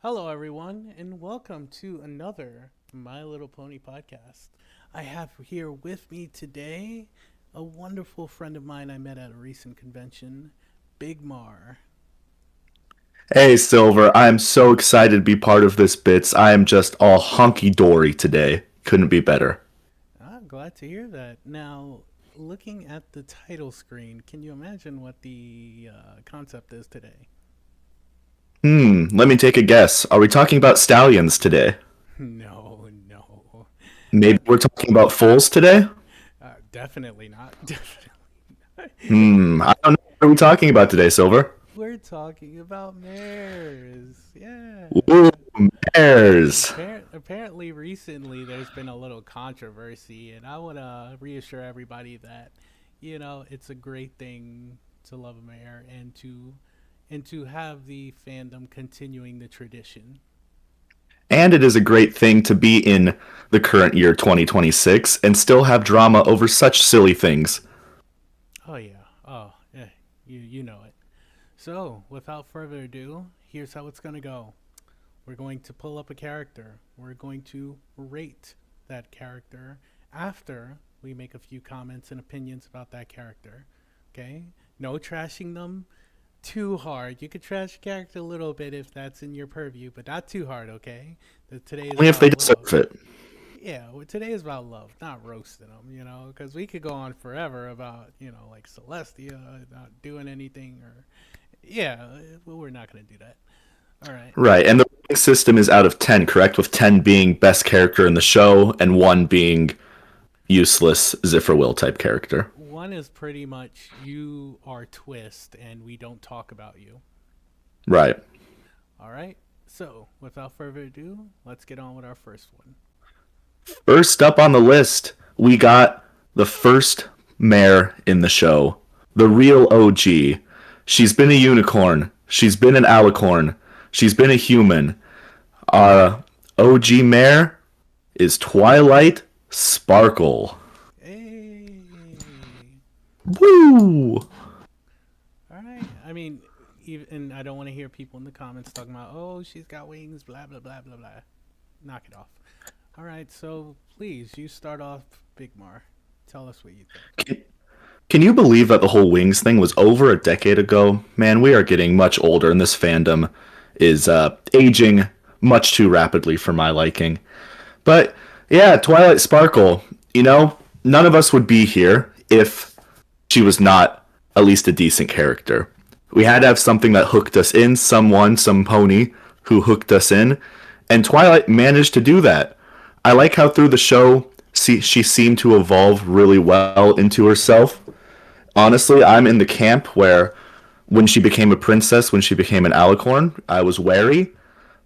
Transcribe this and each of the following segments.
Hello, everyone, and welcome to another My Little Pony podcast. I have here with me today a wonderful friend of mine I met at a recent convention, Big Mar. Hey Silver, I am so excited to be part of this bits. I am just all hunky dory today. Couldn't be better. I'm glad to hear that. Now, looking at the title screen, can you imagine what the concept is today? Let me take a guess. Are we talking about stallions today? No, no. Maybe we're talking about foals today? Definitely not. Definitely not. I don't know. What are we talking about today, Silver? We're talking about mares. Yeah. Ooh, mares. Apparently, recently there's been a little controversy, and I want to reassure everybody that, it's a great thing to love a mare and to have the fandom continuing the tradition. And it is a great thing to be in the current year 2026 and still have drama over such silly things. Oh yeah. Oh, yeah. You know it. So, without further ado, here's how it's gonna go. We're going to pull up a character. We're going to rate that character after we make a few comments and opinions about that character. Okay? No trashing them too hard. You could trash a character a little bit if that's in your purview, but not too hard, okay? Today is Only if they about love. deserve it. Yeah, well, today is about love, not roasting them, because we could go on forever about, like Celestia not doing anything or. Yeah, well, we're not going to do that. All right. Right, and the rating system is out of 10, correct? With 10 being best character in the show and 1 being useless Ziffer Will type character. One is pretty much you are twist and we don't talk about you. Right. All right. So, without further ado, let's get on with our first one. First up on the list, we got the first mare in the show, the real OG. She's been a unicorn. She's been an alicorn. She's been a human. Our OG mare is Twilight Sparkle. Hey. Woo! All right. I mean, even and I don't want to hear people in the comments talking about, "Oh, she's got wings, blah blah blah blah blah." Knock it off. All right. So, please, you start off, Big Mar. Tell us what you think. Can, can you believe that the whole wings thing was over a decade ago? Man, we are getting much older, and this fandom is aging much too rapidly for my liking. But yeah, Twilight Sparkle, none of us would be here if she was not at least a decent character. We had to have something that hooked us in, someone, some pony who hooked us in, and Twilight managed to do that. I like how through the show she seemed to evolve really well into herself. Honestly, I'm in the camp where when she became a princess, when she became an alicorn, I was wary,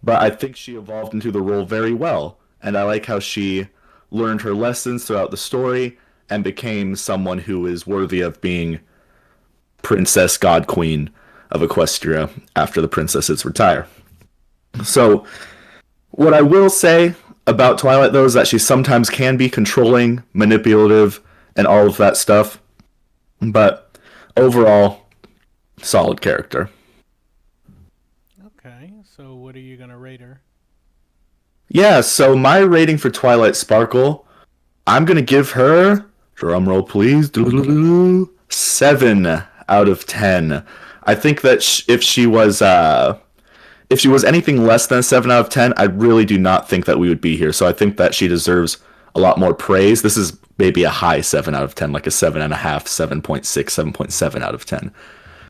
but I think she evolved into the role very well. And I like how she learned her lessons throughout the story and became someone who is worthy of being Princess God Queen of Equestria after the princesses retire. So, what I will say about Twilight, though, is that she sometimes can be controlling, manipulative, and all of that stuff. But overall, solid character. Okay. So, what are you gonna rate her? Yeah, so my rating for Twilight Sparkle, I'm gonna give her, drumroll please, 7 out of 10. I think that if she was anything less than a 7 out of 10, I really do not think that we would be here. So I think that she deserves a lot more praise. This is maybe a high 7 out of 10, like a 7.5, 7.6, 7.7 out of 10.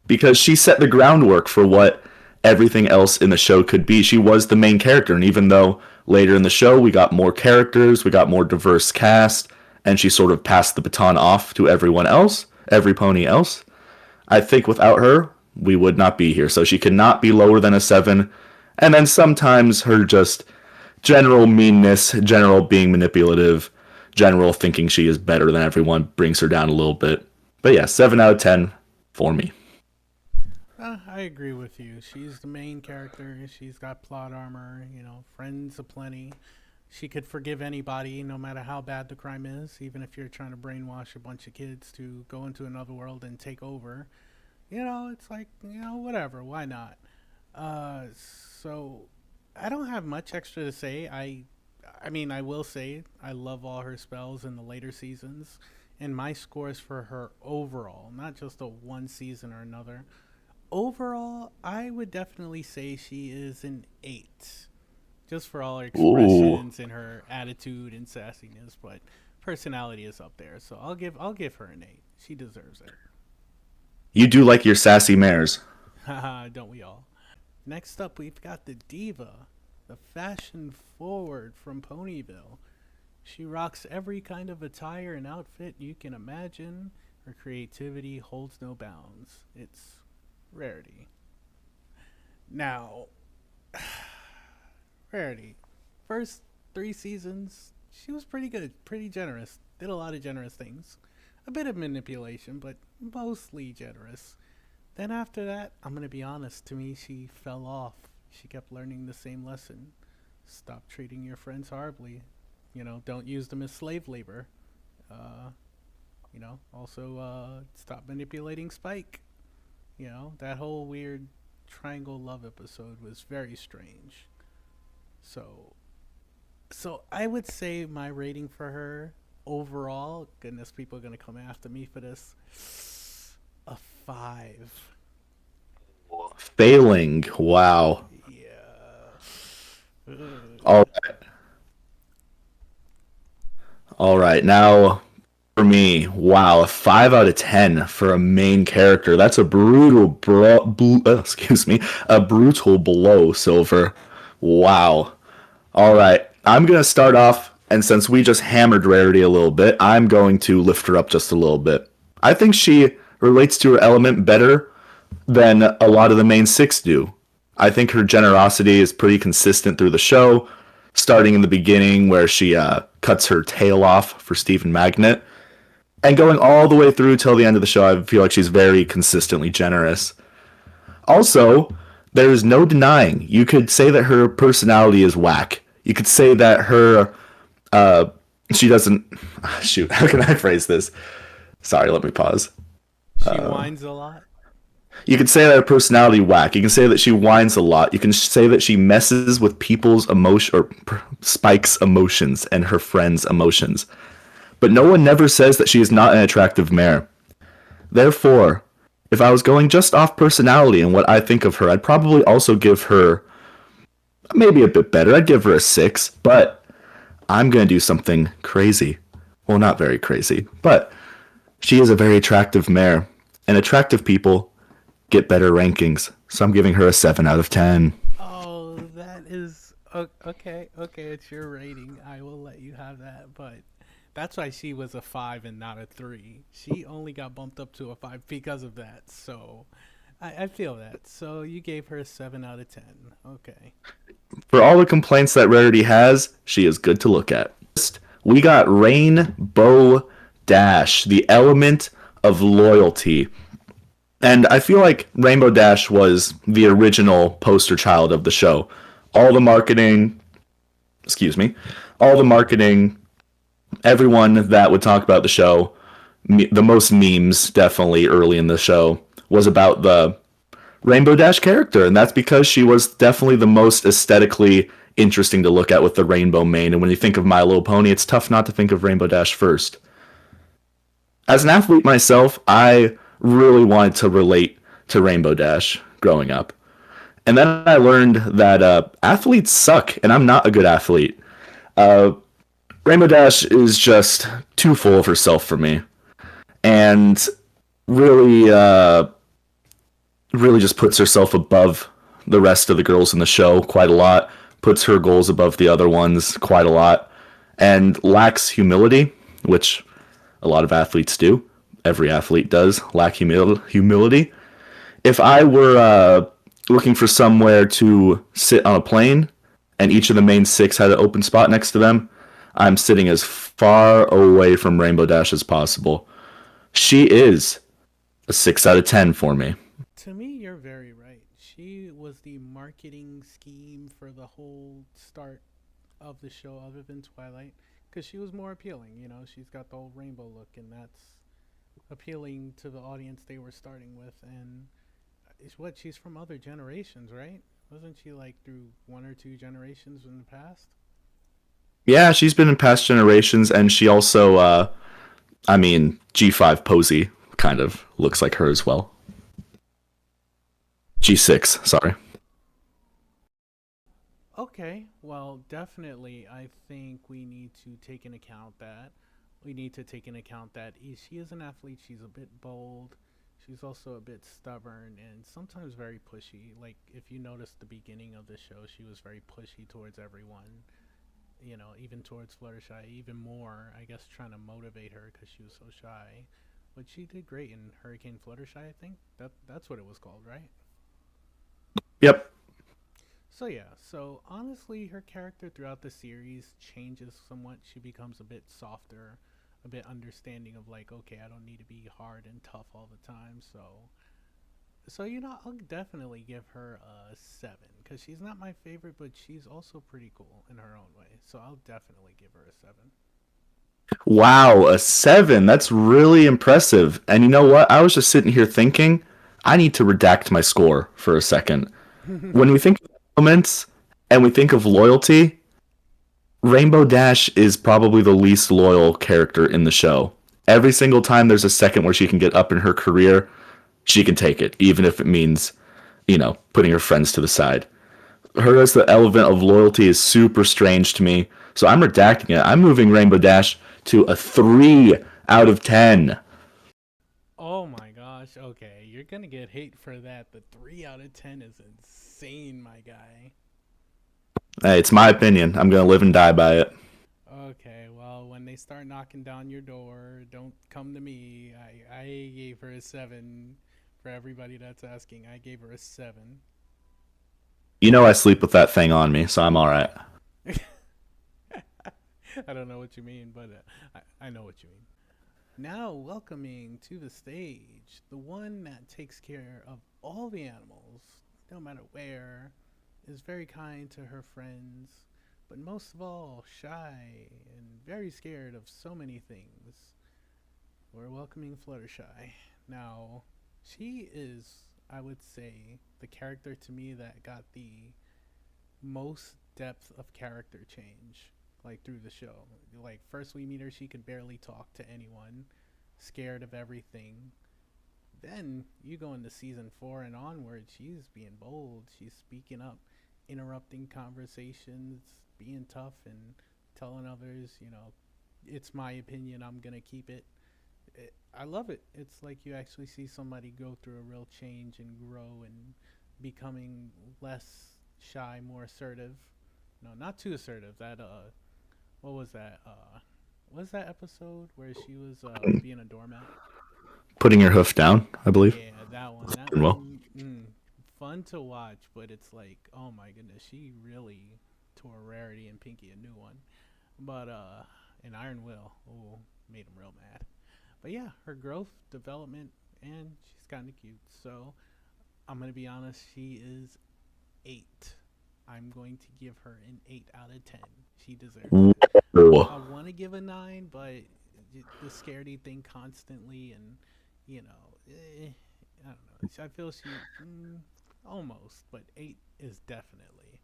Because she set the groundwork for what everything else in the show could be. She was the main character, and even though later in the show we got more characters, we got more diverse cast, and she sort of passed the baton off to everyone else, every pony else, I think without her, we would not be here. So she cannot be lower than a 7. And then sometimes her just general meanness, general being manipulative, general thinking she is better than everyone brings her down a little bit. But yeah, 7 out of 10 for me. I agree with you. She's the main character. She's got plot armor, friends aplenty. She could forgive anybody, no matter how bad the crime is, even if you're trying to brainwash a bunch of kids to go into another world and take over. It's like, whatever. Why not? So I don't have much extra to say. I mean, I will say I love all her spells in the later seasons, and my scores for her overall, not just a one season or another. Overall, I would definitely say she is an 8, just for all her Ooh. expressions and her attitude and sassiness. But personality is up there, so I'll give her an 8. She deserves it. You do like your sassy mares. Haha, don't we all? Next up, we've got the diva, the fashion forward from Ponyville. She rocks every kind of attire and outfit you can imagine. Her creativity holds no bounds. It's Rarity. Now, Rarity. First 3 seasons, she was pretty good, pretty generous. Did a lot of generous things. A bit of manipulation, but mostly generous. Then after that, I'm gonna be honest, to me, she fell off. She kept learning the same lesson. Stop treating your friends horribly. Don't use them as slave labor. Uh, also stop manipulating Spike. That whole weird triangle love episode was very strange. So, so I would say my rating for her overall, goodness, people are gonna come after me for this, a 5. Failing. Wow. Yeah. All all right. Now for me, wow, a 5 out of 10 for a main character. That's a excuse me, a brutal blow, Silver. Wow. All right. I'm going to start off, and since we just hammered Rarity a little bit, I'm going to lift her up just a little bit. I think she relates to her element better than a lot of the main six do. I think her generosity is pretty consistent through the show, starting in the beginning where she cuts her tail off for Stephen Magnet, and going all the way through till the end of the show. I feel like she's very consistently generous. Also, there's no denying. You could say that her personality is whack. You could say that her she doesn't shoot. How can I phrase this? Sorry, let me pause. She whines a lot. You can say that her personality whack. You can say that she whines a lot. You can say that she messes with people's emotion or Spike's emotions and her friends' emotions. But no one never says that she is not an attractive mare. Therefore, if I was going just off personality and what I think of her, I'd probably also give her maybe a bit better. I'd give her a 6, but I'm going to do something crazy. Well, not very crazy, but she is a very attractive mare, and attractive people get better rankings. So I'm giving her a 7 out of 10. Oh, that is okay. Okay, it's your rating. I will let you have that, but that's why she was a 5 and not a 3. She only got bumped up to a 5 because of that. So I feel that. So you gave her a 7 out of 10. Okay. For all the complaints that Rarity has, she is good to look at. We got Rainbow Dash, the element of loyalty. And I feel like Rainbow Dash was the original poster child of the show. All the marketing, excuse me, all the marketing, everyone that would talk about the show, the most memes definitely early in the show was about the Rainbow Dash character, and that's because she was definitely the most aesthetically interesting to look at with the rainbow mane. And when you think of My Little Pony, it's tough not to think of Rainbow Dash first. As an athlete myself, I really wanted to relate to Rainbow Dash growing up. And then I learned that athletes suck, and I'm not a good athlete. Uh, Rainbow Dash is just too full of herself for me, and really, really just puts herself above the rest of the girls in the show quite a lot. Puts her goals above the other ones quite a lot, and lacks humility, which a lot of athletes do. Every athlete does lack humility. If I were looking for somewhere to sit on a plane and each of the main six had an open spot next to them, I'm sitting as far away from Rainbow Dash as possible. She is a 6 out of 10 for me. To me, you're very right. She was the marketing scheme for the whole start of the show, other than Twilight, because she was more appealing. She's got the whole rainbow look, and that's appealing to the audience they were starting with. And it's what she's from other generations, right? Wasn't she like through one or two generations in the past? Yeah, she's been in past generations, and she also, I mean, G5 Posey kind of looks like her as well. G6, sorry. Okay, well, definitely, I think we need to take into account that. We need to take into account that she is an athlete. She's a bit bold. She's also a bit stubborn and sometimes very pushy. Like, if you notice the beginning of the show, she was very pushy towards everyone. You know, even towards Fluttershy, even more, I guess, trying to motivate her because she was so shy. But she did great in Hurricane Fluttershy, I think. That's what it was called, right? Yep. So yeah, so honestly, her character throughout the series changes somewhat. She becomes a bit softer, a bit understanding of like, okay, I don't need to be hard and tough all the time. So I'll definitely give her a 7 because she's not my favorite, but she's also pretty cool in her own way. So I'll definitely give her a 7. Wow, a 7. That's really impressive. And you know what? I was just sitting here thinking, I need to redact my score for a second. When we think of elements and we think of loyalty, Rainbow Dash is probably the least loyal character in the show. Every single time there's a second where she can get up in her career, she can take it, even if it means, putting her friends to the side. Her as the element of loyalty is super strange to me, so I'm redacting it. I'm moving Rainbow Dash to a 3 out of 10. Oh my gosh, okay, you're gonna get hate for that. The 3 out of 10 is insane, my guy. Hey, it's my opinion. I'm going to live and die by it. Okay, well, when they start knocking down your door, don't come to me. I gave her a 7. For everybody that's asking, I gave her a 7. You know I sleep with that thing on me, so I'm alright. I don't know what you mean, but I know what you mean. Now, welcoming to the stage the one that takes care of all the animals, no matter where, is very kind to her friends, but most of all, shy and very scared of so many things. We're welcoming Fluttershy. Now, she is, I would say, the character to me that got the most depth of character change, like through the show. Like, first we meet her, she could barely talk to anyone, scared of everything. Then you go into season 4 and onward, she's being bold, she's speaking up, interrupting conversations, being tough, and telling others, it's my opinion, I'm gonna keep it. I love it. It's like you actually see somebody go through a real change and grow and becoming less shy, more assertive. No, not too assertive. What was that? What was that episode where she was being a doormat? Putting your hoof down, I believe. Yeah, that one. That Well, one, fun to watch, but it's like, oh my goodness, she really tore Rarity and Pinky a new one. But and Iron Will, oh, made him real mad. But yeah, her growth, development, and she's kind of cute. So I'm gonna be honest, she is 8. I'm going to give her an 8 out of 10. She deserves it. whoa. I want to give a 9, but the scaredy thing constantly, and I don't know. I feel she almost, but 8 is definitely.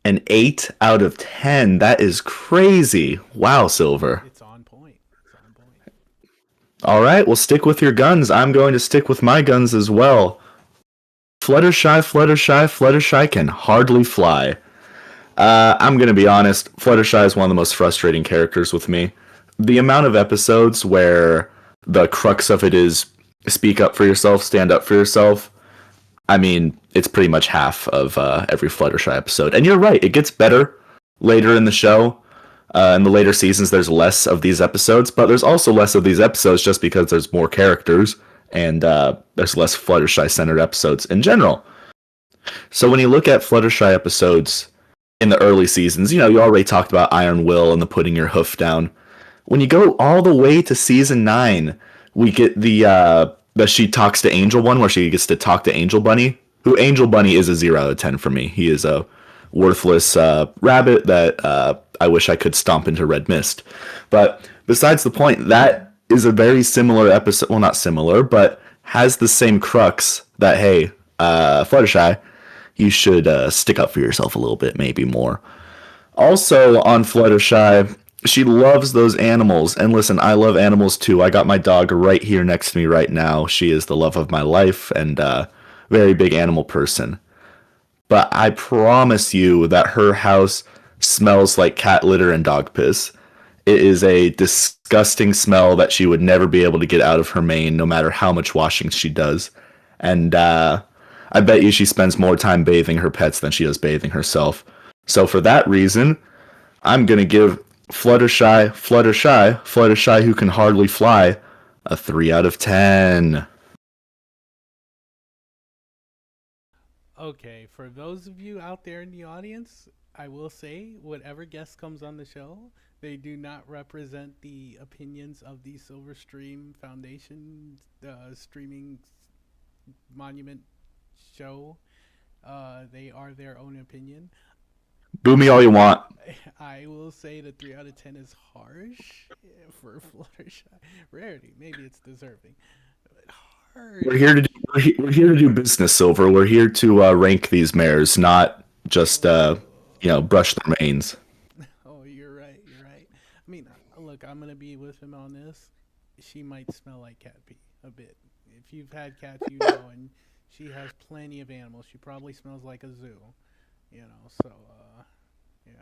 An 8 out of 10. That is crazy. Wow, Silver. It's on point. It's on point. All right, well, stick with your guns. I'm going to stick with my guns as well. Fluttershy, Fluttershy, Fluttershy can hardly fly. I'm going to be honest, Fluttershy is one of the most frustrating characters with me. The amount of episodes where the crux of it is speak up for yourself, stand up for yourself, I mean, it's pretty much half of every Fluttershy episode. And you're right, it gets better later in the show. In the later seasons, there's less of these episodes, but there's also less of these episodes just because there's more characters and there's less Fluttershy centered episodes in general. So when you look at Fluttershy episodes in the early seasons, you already talked about Iron Will and the putting your hoof down. When you go all the way to season 9, we get the she talks to Angel one where she gets to talk to Angel Bunny, who Angel Bunny is a 0 out of 10 for me. He is a worthless rabbit that I wish I could stomp into red mist. But besides the point, that is a very similar episode. Well, not similar, but has the same crux that, hey, Fluttershy, you should stick up for yourself a little bit, maybe more. Also on Fluttershy, she loves those animals. And listen, I love animals too. I got my dog right here next to me right now. She is the love of my life and very big animal person. But I promise you that her house smells like cat litter and dog piss. It is a disgusting smell that she would never be able to get out of her mane, no matter how much washing she does. And I bet you she spends more time bathing her pets than she does bathing herself. So for that reason, I'm gonna give Fluttershy who can hardly fly, a 3 out of 10. Okay, for those of you out there in the audience, I will say whatever guest comes on the show, they do not represent the opinions of the Silverstream Foundation streaming monument show. They are their own opinion. Boo me all you want. I will say the 3 out of 10 is harsh for Fluttershy. Rarity, maybe it's deserving. But We're harsh. here to do, we're here to do business, Silver. We're here to rank these mares, not just Oh, brush their manes. oh, you're right. You're right. I mean, look, I'm gonna be with him on this. She might smell like cat pee a bit. If you've had cats, you know, and she has plenty of animals. She probably smells like a zoo. You know, so yeah.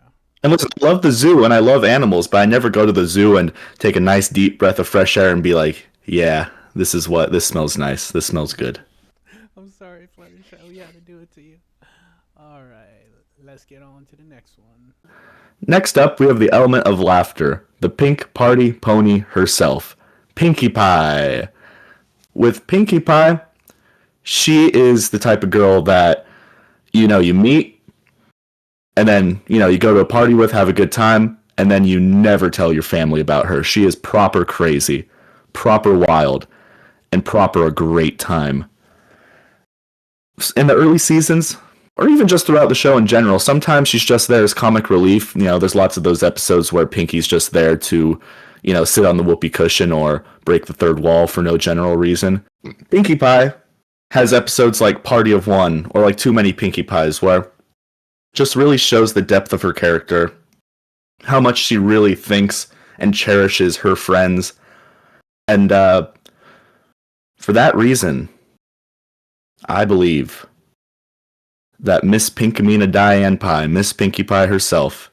And listen, I love the zoo and I love animals, but I never go to the zoo and take a nice deep breath of fresh air and be like, yeah, this smells nice. This smells good. I'm sorry, Fluttershy. We had to do it to you. All right, let's get on to the next one. Next up, we have the element of laughter, the pink party pony herself, Pinkie Pie. With Pinkie Pie, she is the type of girl that you meet and then you go to a party with, have a good time, and then you never tell your family about her. She is proper crazy, proper wild, and proper a great time. In the early seasons, or even just throughout the show in general, sometimes she's just there as comic relief. There's lots of those episodes where Pinkie's just there to, sit on the whoopee cushion or break the third wall for no general reason. Pinkie Pie has episodes like Party of One or like Too Many Pinkie Pies where just really shows the depth of her character, how much she really thinks and cherishes her friends. And for that reason, I believe that Miss Pinkamena Diane Pie, Miss Pinkie Pie herself,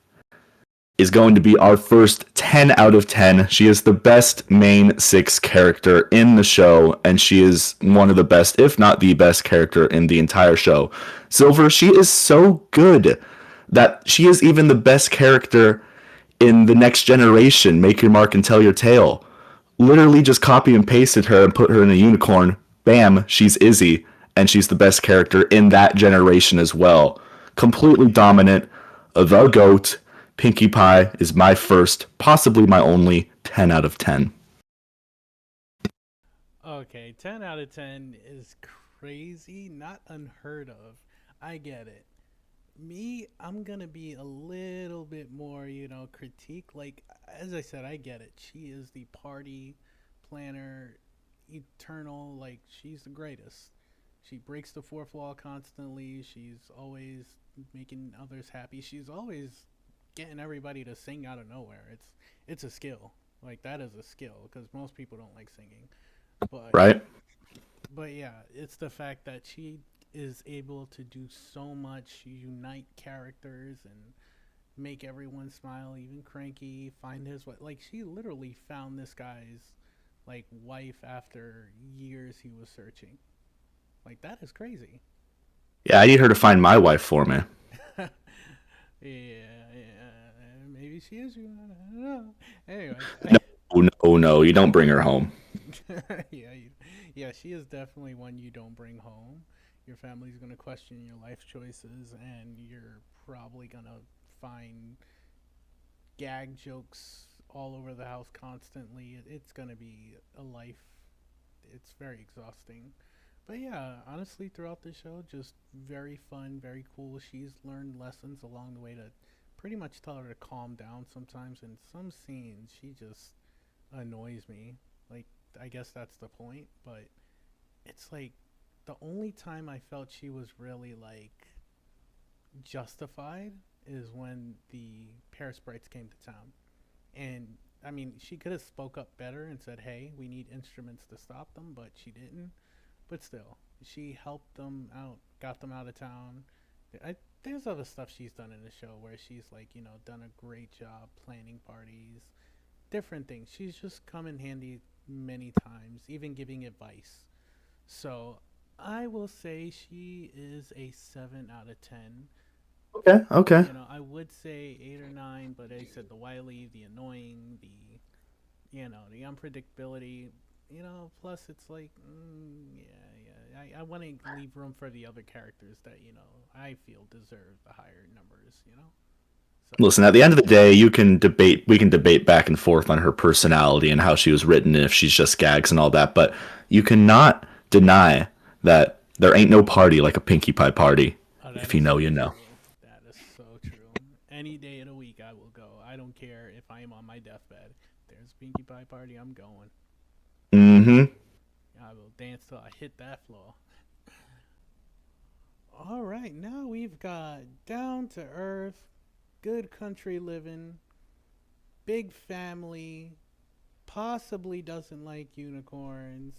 is going to be our first 10 out of 10. She is the best main six character in the show, and she is one of the best, if not the best character in the entire show. Silver, she is so good that she is even the best character in the next generation. Make your mark and tell your tale. Literally just copy and pasted her and put her in a unicorn. Bam, she's Izzy, and she's the best character in that generation as well. Completely dominant, the GOAT. Pinkie Pie is my first, possibly my only 10 out of 10. Okay, 10 out of 10 is crazy, not unheard of. I get it. Me, I'm gonna be a little bit more, critique. Like, as I said, I get it. She is the party planner, eternal. Like, she's the greatest. She breaks the fourth wall constantly. She's always making others happy. She's always getting everybody to sing out of nowhere. It's a skill. Like, that is a skill because most people don't like singing. But Right? but yeah, it's the fact that she is able to do so much, unite characters and make everyone smile, even Cranky, find his way. Like she literally found this guy's like wife after years he was searching. Like that is crazy. Yeah, I need her to find my wife for me. Yeah, yeah. Maybe she is you. I don't know. Anyways, No, no, no, you don't bring her home. yeah, yeah, she is definitely one you don't bring home. Your family's gonna question your life choices, and you're probably gonna find gag jokes all over the house constantly. It's gonna be a life. It's very exhausting. But yeah, honestly, throughout the show, just very fun, very cool. She's learned lessons along the way to pretty much tell her to calm down sometimes. In some scenes, she just annoys me. Like, I guess that's the point, but it's like the only time I felt she was really like justified is when the Paris Sprites came to town. And I mean, she could have spoke up better and said, "Hey, we need instruments to stop them," but she didn't. But still, she helped them out, got them out of town. There's other stuff she's done in the show where she's like, done a great job planning parties, different things. She's just come in handy many times, even giving advice. So I will say she is a 7 out of 10. Okay, okay. I would say 8 or 9, but I said the wily, the annoying, the unpredictability. Plus it's like, yeah. I want to leave room for the other characters that I feel deserve the higher numbers. So Listen, at the end of the day, we can debate back and forth on her personality and how she was written and if she's just gags and all that, but you cannot deny that there ain't no party like a Pinkie Pie party. that If you is know, so you know. true. That is so true. Any day of the week I will go. I don't care if I am on my deathbed. There's a Pinkie Pie party. I'm going. Mm-hmm. I will dance till I hit that floor. All right, now we've got down to earth, good country living, big family, possibly doesn't like unicorns,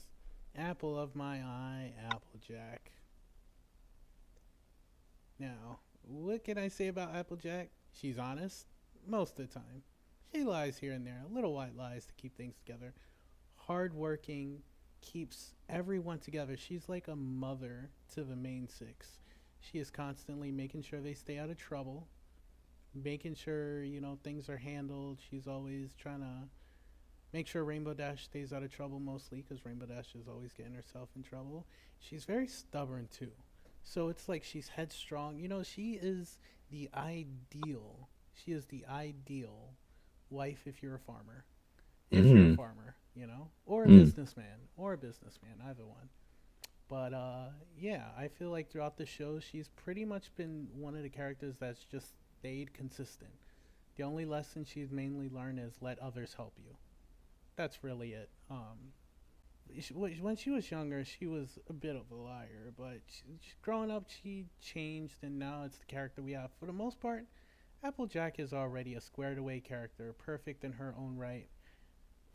apple of my eye, Applejack. Now, what can I say about Applejack? She's honest most of the time. She lies here and there, little white lies to keep things together. Hardworking, keeps everyone together. She's like a mother to the main six. She is constantly making sure they stay out of trouble, making sure things are handled. She's always trying to make sure Rainbow Dash stays out of trouble mostly because Rainbow Dash is always getting herself in trouble. She's very stubborn too. So it's like she's headstrong. She is the ideal. She is the ideal wife if you're a farmer. If you're a Mm-hmm. farmer, or a Mm. businessman, either one. But yeah, I feel like throughout the show, she's pretty much been one of the characters that's just stayed consistent. The only lesson she's mainly learned is let others help you. That's really it. When she was younger, she was a bit of a liar, but growing up, she changed, and now it's the character we have. For the most part, Applejack is already a squared away character, perfect in her own right.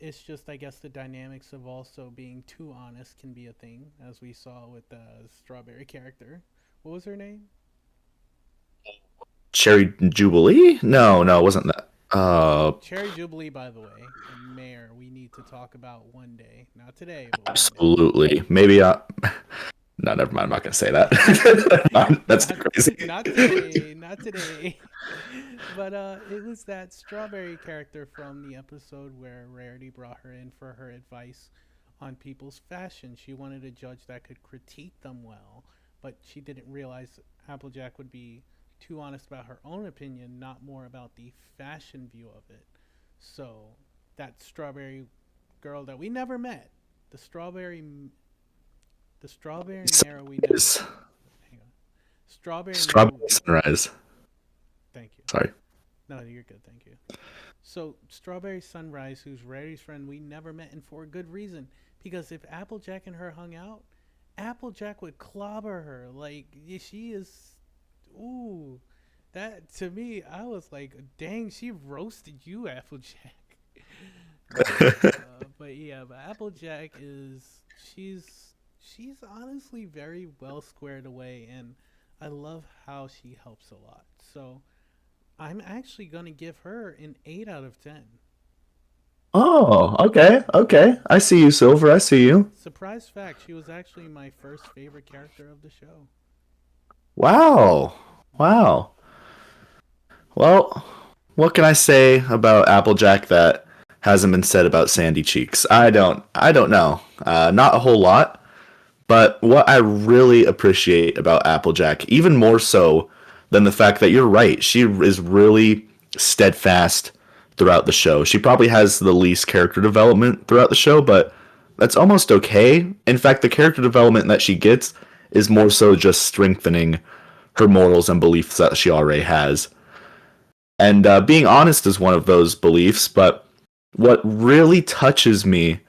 It's just, I guess, the dynamics of also being too honest can be a thing, as we saw with the Strawberry character. What was her name? Cherry Jubilee? No, no, it wasn't that. Cherry Jubilee, by the way, a mayor we need to talk about one day. Not today, but one day. Absolutely. Maybe no, never mind. I'm not gonna say that. That's too not crazy. not today, not today. But it was that Strawberry character from the episode where Rarity brought her in for her advice on people's fashion. She wanted a judge that could critique them well, but she didn't realize Applejack would be too honest about her own opinion, not more about the fashion view of it. So that Strawberry girl that we never met, the Strawberry the Strawberry Mare we never Sunrise. hang on. Strawberry Mare. Strawberry Sunrise. Thank you. Sorry. No, you're good. Thank you. So Strawberry Sunrise, who's Rarity's friend, we never met, and for a good reason. Because if Applejack and her hung out, Applejack would clobber her. Like she is. Ooh, that to me, I was like, dang, she roasted you, Applejack. But yeah, but Applejack is she's honestly very well squared away, and I love how she helps a lot. So I'm actually gonna give her an 8 out of 10. Oh, okay, okay. I see you, Silver. I see you. Surprise fact: she was actually my first favorite character of the show. Wow. Mm-hmm. Wow. Well, what can I say about Applejack that hasn't been said about Sandy Cheeks? I don't know. Not a whole lot. But what I really appreciate about Applejack, even more so than the fact that you're right, she is really steadfast throughout the show. She probably has the least character development throughout the show, but that's almost okay. In fact, the character development that she gets is more so just strengthening her morals and beliefs that she already has. And being honest is one of those beliefs, but what really touches me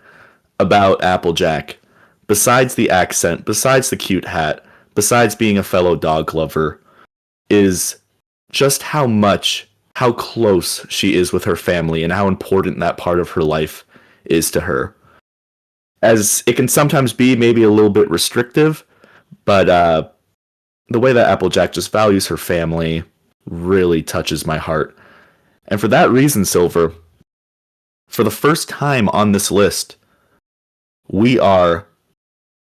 about Applejack, besides the accent, besides the cute hat, besides being a fellow dog lover, is just how close she is with her family and how important that part of her life is to her. As it can sometimes be maybe a little bit restrictive, but the way that Applejack just values her family really touches my heart. And for that reason, Silver, for the first time on this list, we are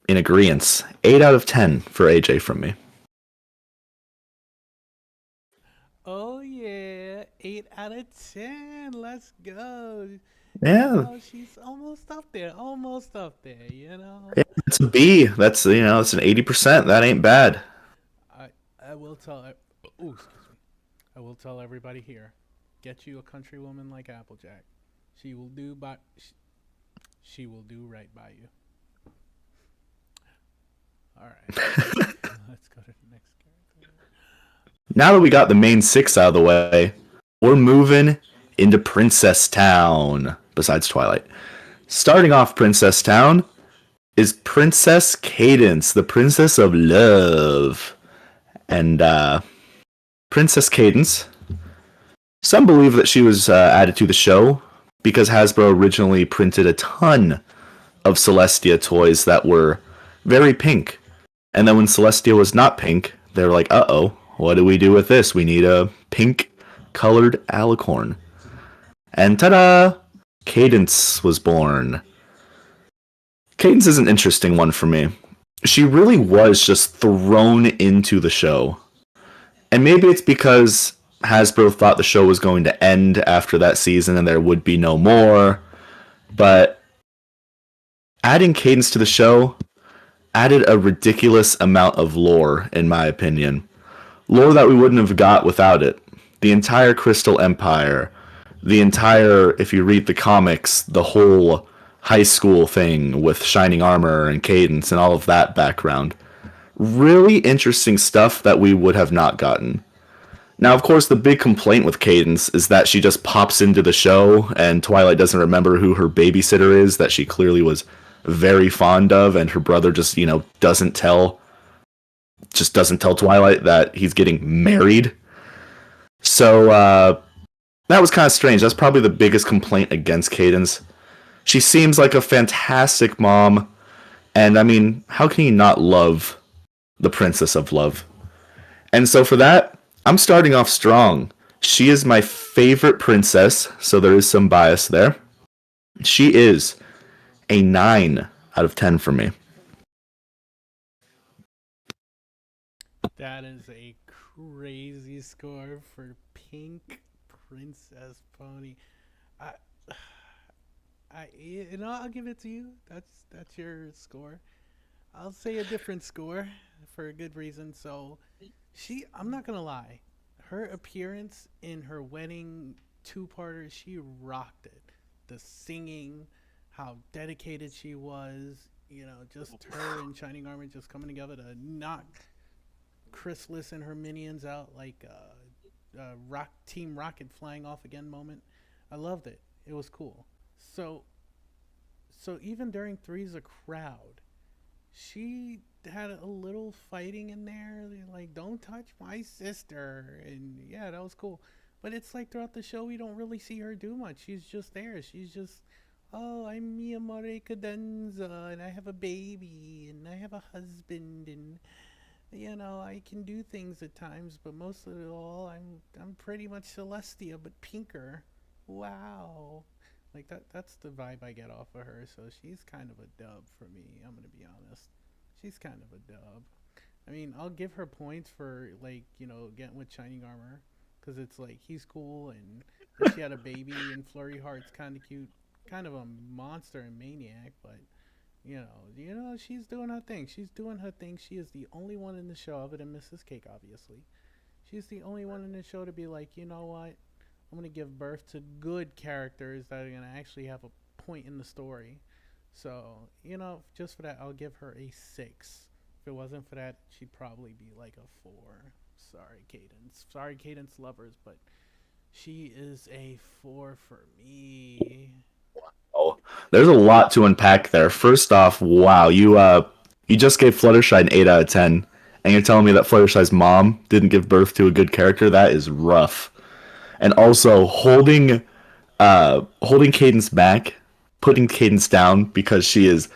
in agreement. 8 out of 10 for AJ from me. Oh yeah, 8 out of 10. Let's go. Yeah, She's almost up there, almost up there. it's a B. That's, it's an 80%. That ain't bad. I I will tell. Oh, excuse me. I will tell everybody here. Get you a countrywoman like Applejack. She will do by. She will do right by you. All right. Let's go to the next character. Now that we got the main six out of the way, we're moving into Princess Town, besides Twilight. Starting off Princess Town is Princess Cadence, the Princess of Love. And Princess Cadence, some believe that she was added to the show because Hasbro originally printed a ton of Celestia toys that were very pink. And then when Celestia was not pink, they were like, uh-oh, what do we do with this? We need a pink colored alicorn. And ta-da! Cadence was born. Cadence is an interesting one for me. She really was just thrown into the show. And maybe it's because Hasbro thought the show was going to end after that season and there would be no more. But adding Cadence to the show added a ridiculous amount of lore, in my opinion. Lore that we wouldn't have got without it. The entire Crystal Empire, the entire, if you read the comics, the whole high school thing with Shining Armor and Cadence and all of that background. Really interesting stuff that we would have not gotten. Now, of course, the big complaint with Cadence is that she just pops into the show and Twilight doesn't remember who her babysitter is that she clearly was very fond of, and her brother just, doesn't tell Twilight that he's getting married. So, that was kind of strange. That's probably the biggest complaint against Cadence. She seems like a fantastic mom, and I mean, how can you not love the Princess of Love? And so for that, I'm starting off strong. She is my favorite princess, so there is some bias there. She is a 9 out of 10 for me. That is a crazy score for Pink Princess Pony. I, I'll give it to you. That's your score. I'll say a different score for a good reason. So, I'm not gonna lie, her appearance in her wedding two-parter, she rocked it. The singing, how dedicated she was, just her and Shining Armor just coming together to knock Chrysalis and her minions out like Rock Team Rocket flying off again moment. I loved it. It was cool. So, even during Three's a Crowd, she had a little fighting in there, like "Don't touch my sister," and yeah, that was cool. But it's like throughout the show, we don't really see her do much. She's just there. She's just, oh, I'm Mia More Cadenza, and I have a baby, and I have a husband, and I can do things at times, but most of it all, I'm pretty much Celestia, but pinker. Wow. Like that's the vibe I get off of her. So she's kind of a dub for me. I'm gonna be honest. She's kind of a dub. I mean, I'll give her points for like getting with Shining Armor, because it's like he's cool and she had a baby and Flurry Heart's kind of cute, kind of a monster and maniac, but she's doing her thing. She's doing her thing. She is the only one in the show, other than Mrs. Cake, obviously. She's the only one in the show to be like, you know what? I'm gonna give birth to good characters that are gonna actually have a point in the story. So, just for that, I'll give her a 6. If it wasn't for that, she'd probably be like a 4. Sorry, Cadence. Sorry, Cadence lovers, but she is a 4 for me. Oh, there's a lot to unpack there. First off, wow, you just gave Fluttershy an 8 out of 10, and you're telling me that Fluttershy's mom didn't give birth to a good character? That is rough. And also holding Cadence back, putting Cadence down because she is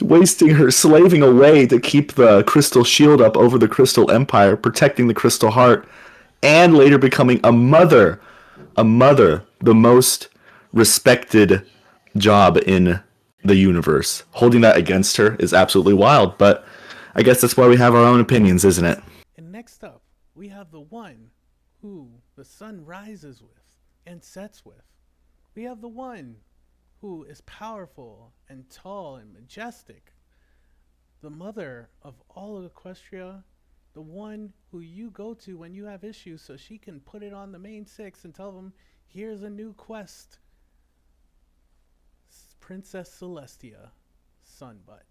wasting her slaving away to keep the crystal shield up over the Crystal Empire, protecting the Crystal Heart, and later becoming a mother. A mother, the most respected job in the universe. Holding that against her is absolutely wild, but I guess that's why we have our own opinions, isn't it? And next up, we have the one who the sun rises with and sets with. We have the one who is powerful and tall and majestic, the mother of all of Equestria, the one who you go to when you have issues so she can put it on the main six and tell them, here's a new quest. Princess Celestia, Sunbutt.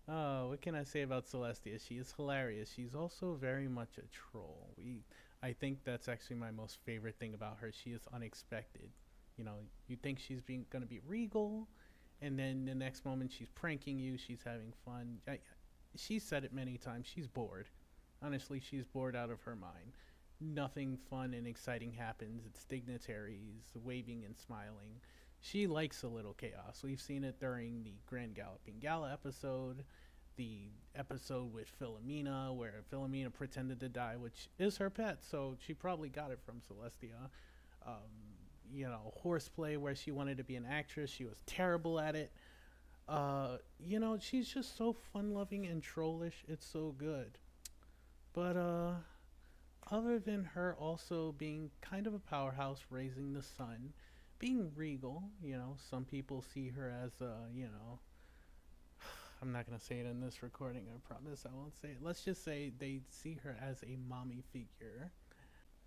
Oh, what can I say about Celestia? She is hilarious. She's also very much a troll. I think that's actually my most favorite thing about her. She is unexpected. You know, you think she's being gonna be regal, and then the next moment she's pranking you. She's having fun. She said it many times. She's bored. Honestly, she's bored out of her mind. Nothing fun and exciting happens. It's dignitaries waving and smiling. She likes a little chaos. We've seen it during the Grand Galloping Gala episode, the episode with Philomena, where Philomena pretended to die, which is her pet, so she probably got it from Celestia. Horseplay, where she wanted to be an actress. She was terrible at it. She's just so fun loving and trollish. It's so good. But other than her also being kind of a powerhouse, raising the sun, being regal, some people see her as I'm not gonna say it in this recording. I promise I won't say it. Let's just say they see her as a mommy figure.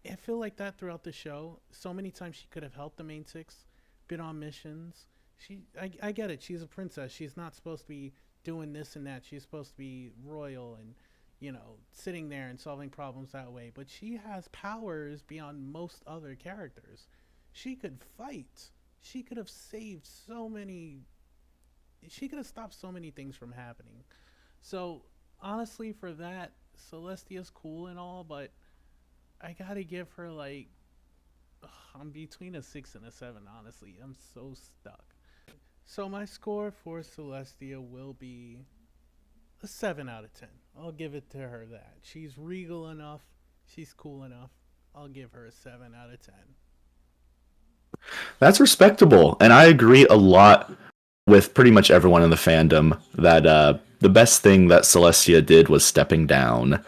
I feel like that throughout the show. So many times she could have helped the main six, been on missions. I get it. She's a princess. She's not supposed to be doing this and that. She's supposed to be royal and, sitting there and solving problems that way. But she has powers beyond most other characters. She could fight. She could have saved so many. She could have stopped so many things from happening. So, honestly, for that, Celestia's cool and all, but I gotta give her I'm between a 6 and a 7, honestly. I'm so stuck. So my score for Celestia will be a 7 out of 10. I'll give it to her that. She's regal enough. She's cool enough. I'll give her a 7 out of 10. That's respectable, and I agree a lot with pretty much everyone in the fandom that the best thing that Celestia did was stepping down.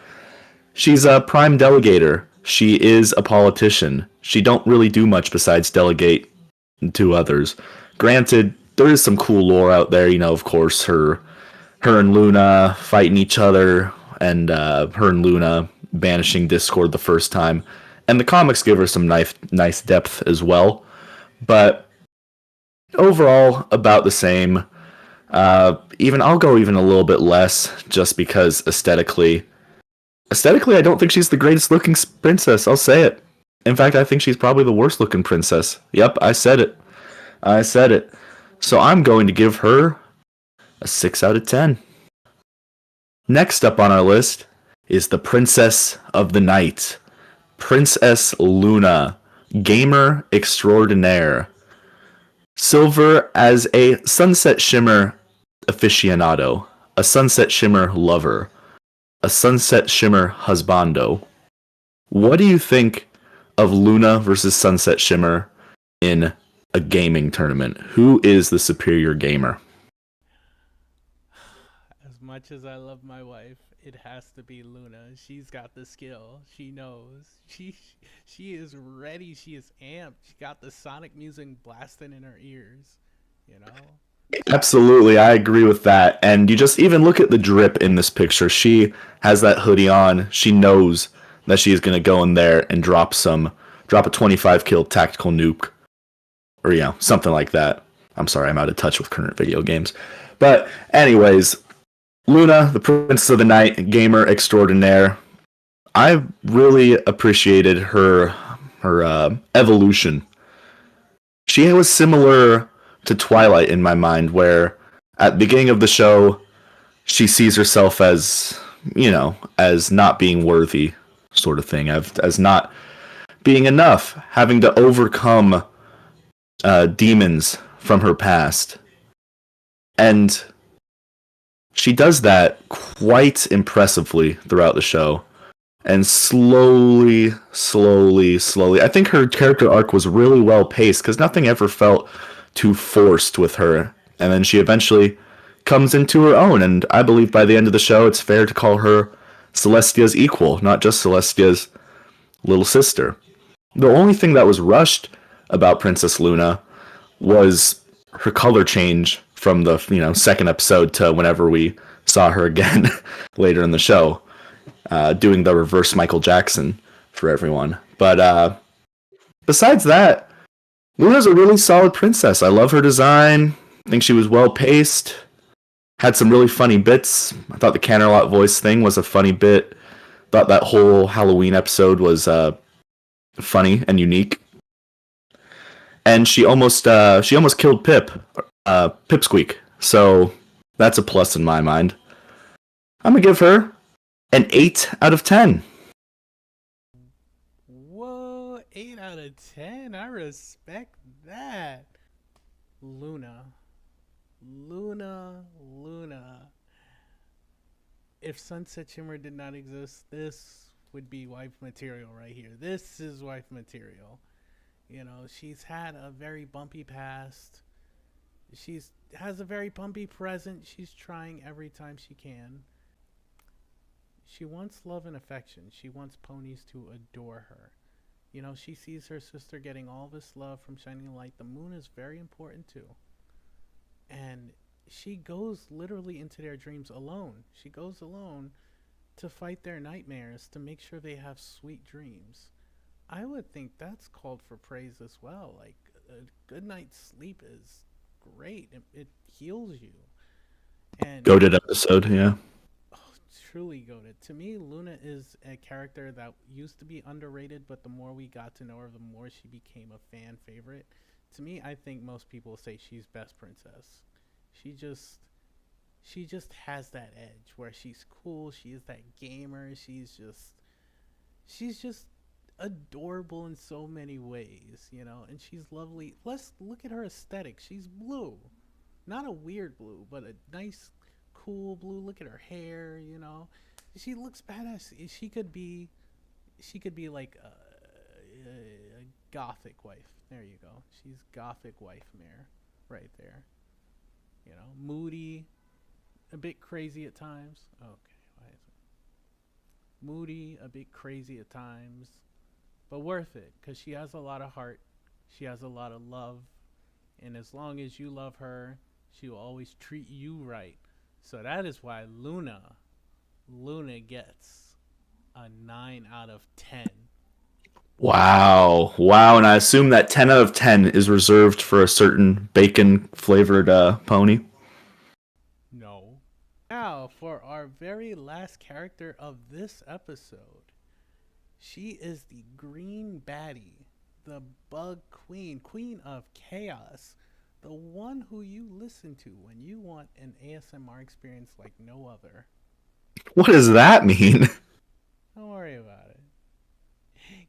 She's a prime delegator. She is a politician. She don't really do much besides delegate to others. Granted, there is some cool lore out there. Of course, her and Luna fighting each other, and her and Luna banishing Discord the first time. And the comics give her some nice depth as well. But overall, about the same. I'll go even a little bit less, just because aesthetically, I don't think she's the greatest looking princess. I'll say it. In fact, I think she's probably the worst looking princess. Yep, I said it. So I'm going to give her a 6 out of 10. Next up on our list is the Princess of the Night, Princess Luna, gamer extraordinaire. Silver as a Sunset Shimmer aficionado, a Sunset Shimmer lover, a Sunset Shimmer husbando. What do you think of Luna versus Sunset Shimmer in a gaming tournament? Who is the superior gamer? As much as I love my wife, it has to be Luna. She's got the skill. She knows. She is ready. She is amped. She got the sonic music blasting in her ears. You know. Absolutely, I agree with that. And you just even look at the drip in this picture. She has that hoodie on. She knows that she is going to go in there and drop a 25 kill tactical nuke, or something like that. I'm sorry, I'm out of touch with current video games. But anyways, Luna, the Princess of the Night, gamer extraordinaire. I really appreciated her evolution. She was similar to Twilight in my mind, where at the beginning of the show, she sees herself as, as not being worthy, sort of thing, as not being enough, having to overcome demons from her past. And she does that quite impressively throughout the show. And slowly. I think her character arc was really well paced because nothing ever felt too forced with her. And then she eventually comes into her own. And I believe by the end of the show, it's fair to call her Celestia's equal, not just Celestia's little sister. The only thing that was rushed about Princess Luna was her color change from the second episode to whenever we saw her again later in the show, doing the reverse Michael Jackson for everyone. But besides that, Luna's a really solid princess. I love her design. I think she was well paced. Had some really funny bits. I thought the Canterlot voice thing was a funny bit. Thought that whole Halloween episode was funny and unique. And she almost killed Pipsqueak. So that's a plus in my mind. I'm gonna give her an 8 out of 10. Whoa, 8 out of 10. I respect that. Luna. Luna. If Sunset Shimmer did not exist, this would be wife material right here. This is wife material. You know, she's had a very bumpy past. She's has a very bumpy present. She's trying every time she can. She wants love and affection. She wants ponies to adore her. You know, she sees her sister getting all this love from Shining Light. The moon is very important too. And she goes literally into their dreams alone. She goes alone to fight their nightmares to make sure they have sweet dreams. I would think that's called for praise as well. Like a good night's sleep is great. It heals you. And Goated episode, yeah. oh, truly goated. To me, Luna is a character that used to be underrated, but the more we got to know her, the more she became a fan favorite. To me, I think most people say she's best princess. She just she just has that edge where she's cool, she is that gamer, she's just adorable in so many ways, you know, and she's lovely. Let's look at her aesthetic. She's blue. Not a weird blue, but a nice cool blue. Look at her hair, you know. She looks badass. She could be like a gothic wife. There you go. She's gothic wife mare right there. You know, moody, a bit crazy at times. Okay, why is it moody, a bit crazy at times, but worth it because she has a lot of heart. She has a lot of love, and as long as you love her, she will always treat you right. So that is why Luna gets a 9 out of 10. Wow. And I assume that 10 out of 10 is reserved for a certain bacon flavored pony. No. Now for our very last character of this episode. She is the green baddie, the bug queen, queen of chaos, the one who you listen to when you want an ASMR experience like no other. What does that mean? Don't worry about it.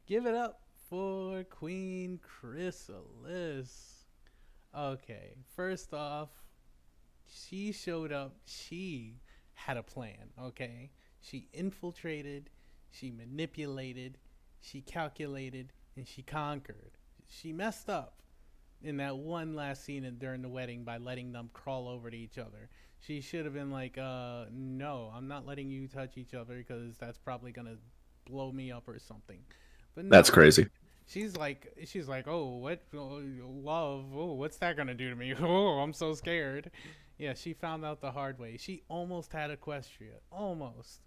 Give it up for Queen Chrysalis. Okay, first off, she showed up. She had a plan, okay? She infiltrated, she manipulated, she calculated, and she conquered. She messed up in that one last scene during the wedding by letting them crawl over to each other. She should have been like, no, I'm not letting you touch each other because that's probably gonna blow me up or something. But That's no, crazy. she's like, oh, what, oh, love? Oh, what's that gonna do to me? Oh, I'm so scared. Yeah, she found out the hard way. She almost had Equestria, almost.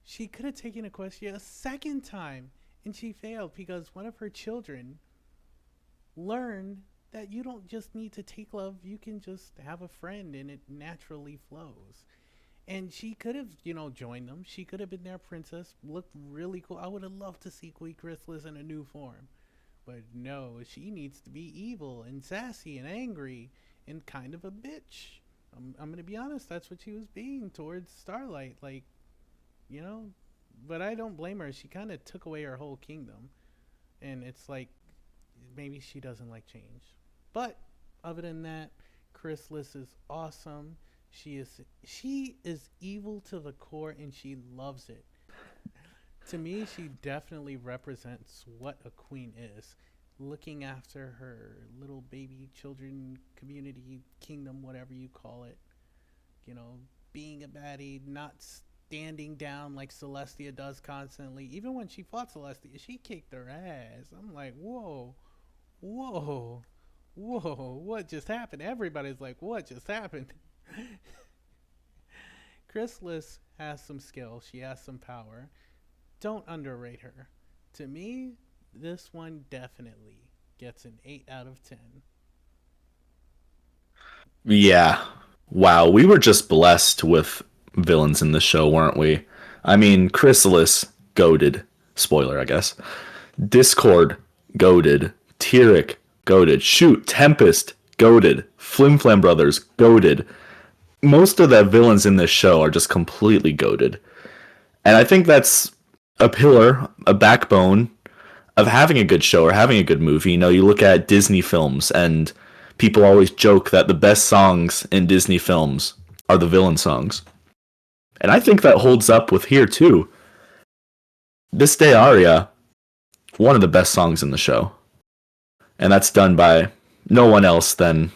She could have taken Equestria a second time, and she failed because one of her children learned that you don't just need to take love, you can just have a friend and it naturally flows. And she could have, joined them. She could have been their princess, looked really cool. I would have loved to see Queen Chrysalis in a new form. But no, she needs to be evil and sassy and angry and kind of a bitch. I'm gonna be honest. That's what she was being towards Starlight. Like, you know, but I don't blame her. She kind of took away her whole kingdom, and it's like maybe she doesn't like change. But other than that, Chrysalis is awesome. She is evil to the core, and she loves it. To me, she definitely represents what a queen is. Looking after her little baby children, community, kingdom, whatever you call it. You know, being a baddie, not standing down like Celestia does constantly. Even when she fought Celestia, she kicked her ass. I'm like, whoa, whoa, whoa, what just happened? Everybody's like, what just happened? Chrysalis has some skill, she has some power. Don't underrate her. To me, this one definitely gets an 8 out of 10. Yeah. Wow, we were just blessed with villains in the show, weren't we? I mean, Chrysalis, goaded. Spoiler, I guess. Discord, goaded. Tyrek, goaded. Shoot, Tempest, goaded. Flim Flam Brothers, goaded. Most of the villains in this show are just completely goaded. And I think that's a pillar, a backbone of having a good show or having a good movie. You know, you look at Disney films and people always joke that the best songs in Disney films are the villain songs. And I think that holds up with here too. This Day Aria, one of the best songs in the show. And that's done by no one else than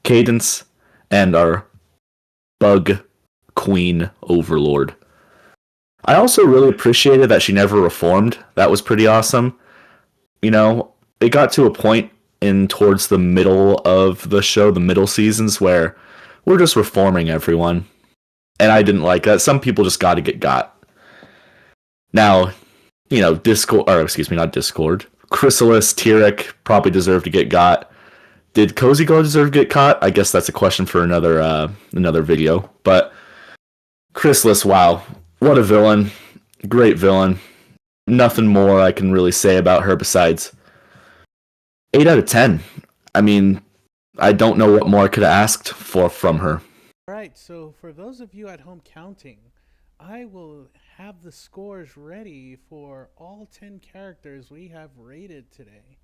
Cadence and our bug queen overlord. I also really appreciated that she never reformed. That was pretty awesome. You know, it got to a point in towards the middle of the show, the middle seasons, where we're just reforming everyone. And I didn't like that. Some people just got to get got. Now, you know, Discord, or excuse me, not Discord. Chrysalis, Tyrek probably deserve to get got. Did Cozy Glow deserve to get caught? I guess that's a question for another video. But Chrysalis, wow, what a villain. Great villain. Nothing more I can really say about her besides 8 out of 10. I mean, I don't know what more I could have asked for from her. All right, so for those of you at home counting, I will have the scores ready for all 10 characters we have rated today.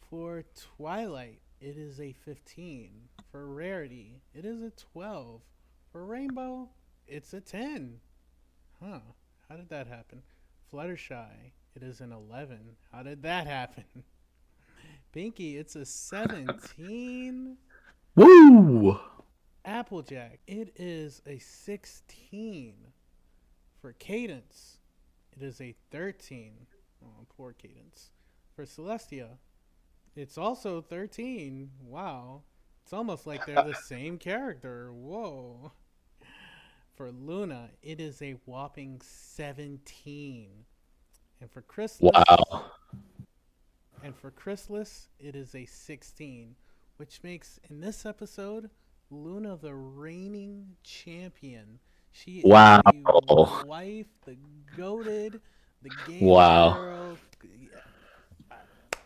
For Twilight, it is a 15. For Rarity, it is a 12. For Rainbow, it's a 10. Huh, how did that happen? Fluttershy, it is an 11. How did that happen? Pinky, it's a 17. Woo! Applejack, it is a 16. For Cadence, it is a 13. Oh, poor Cadence. For Celestia, it's also 13. Wow. It's almost like they're the same character. Whoa. For Luna, it is a whopping 17. And for Chrysalis, Wow. it is a 16, which makes in this episode Luna the reigning champion. She is Wow. the wife, the goated, the game Wow. girl.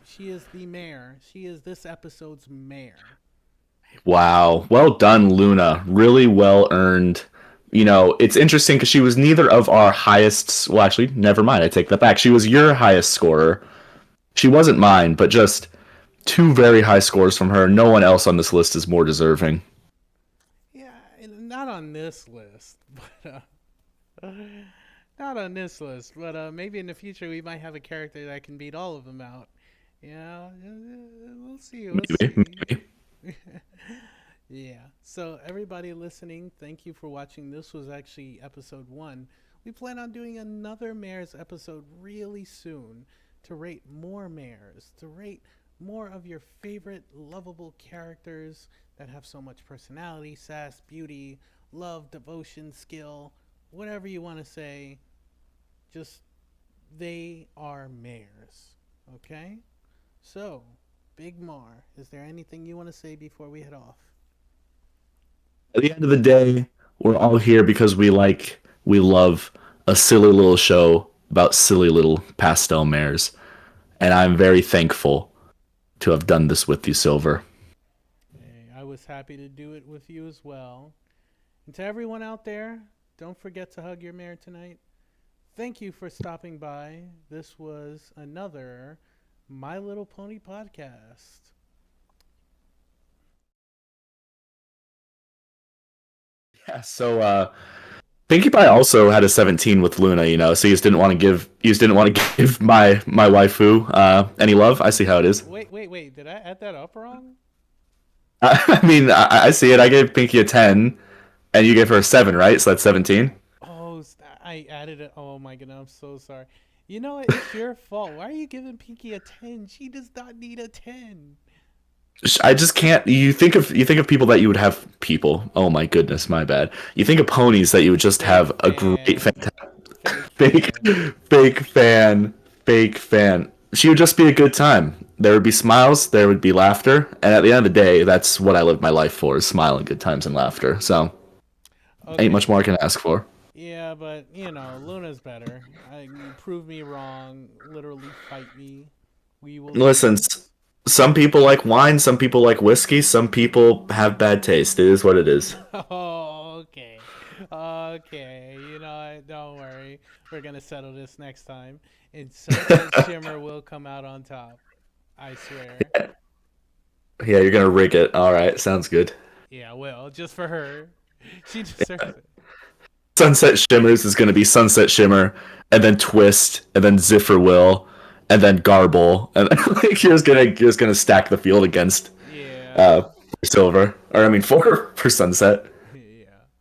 She is the mayor. She is this episode's mayor. Wow. Well done, Luna. Really well earned. You know, it's interesting because she was neither of our highest. Well, actually, never mind. I take that back. She was your highest scorer. She wasn't mine, but just two very high scores from her. No one else on this list is more deserving. Yeah, not on this list, but not on this list. But maybe in the future we might have a character that can beat all of them out. Yeah, we'll see. We'll Maybe, see. maybe. Yeah. So everybody listening, thank you for watching. This was actually episode 1. We plan on doing another Mares episode really soon to rate more Mares, to rate more of your favorite lovable characters that have so much personality, sass, beauty, love, devotion, skill, whatever you want to say. Just they are Mares. Okay? So, Big Mar, is there anything you want to say before we head off? At the end of the day, we're all here because we love a silly little show about silly little pastel mares. And I'm very thankful to have done this with you, Silver. Hey, I was happy to do it with you as well. And to everyone out there, don't forget to hug your mare tonight. Thank you for stopping by. This was another My Little Pony podcast. Yeah, so Pinkie Pie also had a 17 with Luna, so you just didn't want to give my waifu any love. I see how it is. Wait. Did I add that up wrong? I mean, I see it. I gave Pinkie a 10, and you gave her a 7, right? So that's 17. Oh, I added it. Oh my goodness, I'm so sorry. You know what? It's your fault. Why are you giving Pinky a 10? She does not need a 10. I just can't. You think of people that you would have people. Oh my goodness, my bad. You think of ponies that you would just Fake have a great fan. fantastic Fake fake fan. fake fan, fake fan. She would just be a good time. There would be smiles, there would be laughter, and at the end of the day, that's what I live my life for: is smiling, good times, and laughter. So, ain't much Okay. more I can ask for. Yeah, but, Luna's better. You prove me wrong. Literally fight me. We will do Listen, this. some people like wine, some people like whiskey, some people have bad taste. It is what it is. Oh, okay. Okay. You know what? Don't worry. We're going to settle this next time. And Sunset Shimmer will come out on top. I swear. Yeah, you're gonna rig it. All right, sounds good. Yeah, well, just for her. She deserves it. Sunset Shimmers is gonna be Sunset Shimmer, and then Twist, and then Ziffer Will, and then Garble, and like you're just gonna stack the field against Yeah. Silver, or I mean for Sunset.